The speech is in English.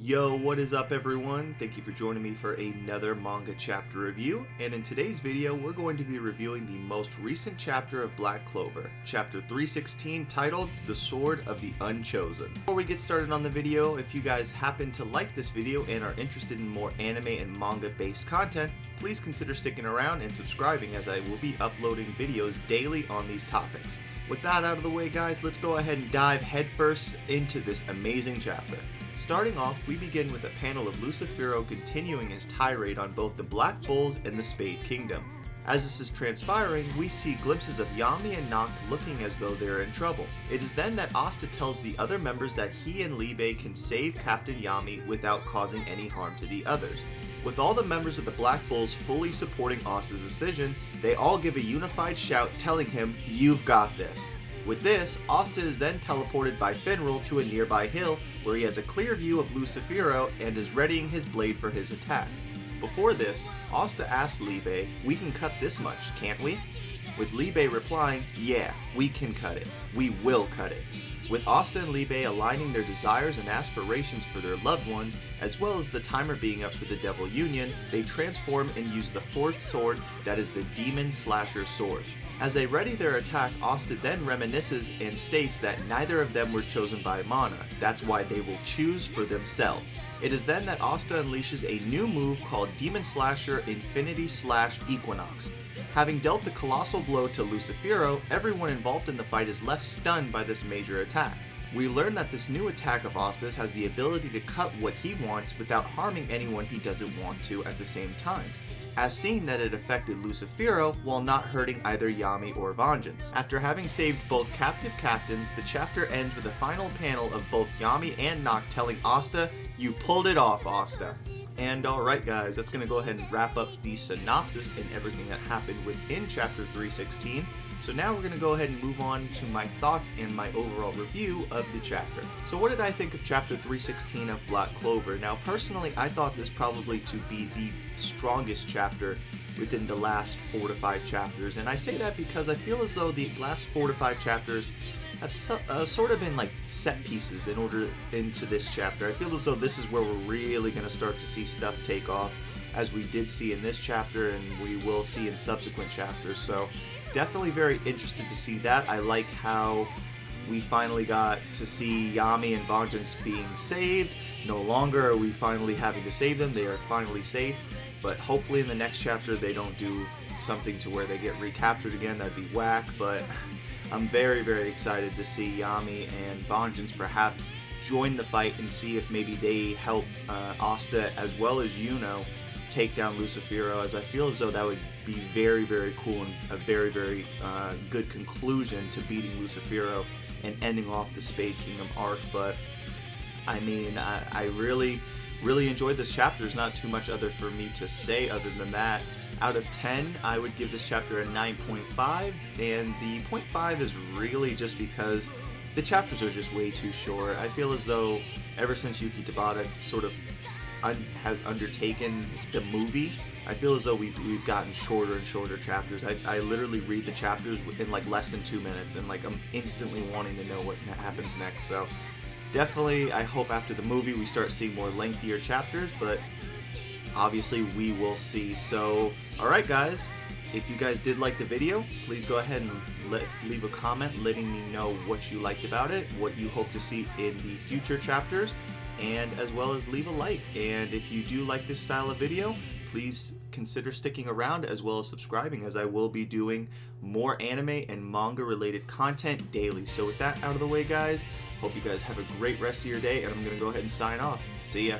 Yo, what is up everyone? Thank you for joining me for another manga chapter review, and in today's video we're going to be reviewing the most recent chapter of Black Clover, chapter 316, titled The Sword of the Unchosen. Before we get started on the video, if you guys happen to like this video and are interested in more anime and manga based content, please consider sticking around and subscribing, as I will be uploading videos daily on these topics. With that out of the way guys, let's go ahead and dive headfirst into this amazing chapter. Starting off, we begin with a panel of Lucifero continuing his tirade on both the Black Bulls and the Spade Kingdom. As this is transpiring, we see glimpses of Yami and Noct looking as though they're in trouble. It is then that Asta tells the other members that he and Libe can save Captain Yami without causing any harm to the others. With all the members of the Black Bulls fully supporting Asta's decision, they all give a unified shout telling him, "You've got this." With this, Asta is then teleported by Finral to a nearby hill where he has a clear view of Lucifero and is readying his blade for his attack. Before this, Asta asks Libe, "We can cut this much, can't we?" With Libe replying, "Yeah, we can cut it. We will cut it." With Asta and Libe aligning their desires and aspirations for their loved ones, as well as the timer being up for the Devil Union, they transform and use the fourth sword, that is the Demon Slasher sword. As they ready their attack, Asta then reminisces and states that neither of them were chosen by Mana, that's why they will choose for themselves. It is then that Asta unleashes a new move called Demon Slasher Infinity Slash Equinox. Having dealt the colossal blow to Lucifero, everyone involved in the fight is left stunned by this major attack. We learn that this new attack of Asta's has the ability to cut what he wants without harming anyone he doesn't want to at the same time, as seen that it affected Lucifero while not hurting either Yami or Vengeance. After having saved both captive captains, the chapter ends with a final panel of both Yami and Noct telling Asta, "You pulled it off, Asta." And alright guys, that's going to go ahead and wrap up the synopsis and everything that happened within chapter 316. So now we're going to go ahead and move on to my thoughts and my overall review of the chapter. So what did I think of chapter 316 of Black Clover? Now personally, I thought this probably to be the strongest chapter within the last 4 to 5 chapters. And I say that because I feel as though the last 4 to 5 chapters have sort of been like set pieces in order into this chapter. I feel as though this is where we're really going to start to see stuff take off, as we did see in this chapter and we will see in subsequent chapters. So definitely very interested to see that. I like how we finally got to see Yami and Vengeance being saved. No longer are we finally having to save them, they are finally safe. But hopefully in the next chapter they don't do something to where they get recaptured again. That'd be whack. But I'm very, very excited to see Yami and Vengeance perhaps join the fight and see if maybe they help Asta as well as Yuno take down Lucifero, as I feel as though that would be very, very cool and a very, very good conclusion to beating Lucifero and ending off the Spade Kingdom arc. But I mean, I really enjoyed this chapter. There's not too much other for me to say other than that. Out of 10, I would give this chapter a 9.5, and the 0.5 is really just because the chapters are just way too short. I feel as though ever since Yuki Tabata sort of has undertaken the movie, I feel as though we've gotten shorter and shorter chapters. I literally read the chapters within like less than 2 minutes, and like I'm instantly wanting to know what happens next. So definitely, I hope after the movie we start seeing more lengthier chapters, but obviously we will see. So alright guys, if you guys did like the video, please go ahead and leave a comment letting me know what you liked about it, what you hope to see in the future chapters, and as well as leave a like. And if you do like this style of video, please consider sticking around as well as subscribing, as I will be doing more anime and manga related content daily. So with that out of the way guys, hope you guys have a great rest of your day, and I'm going to go ahead and sign off. See ya.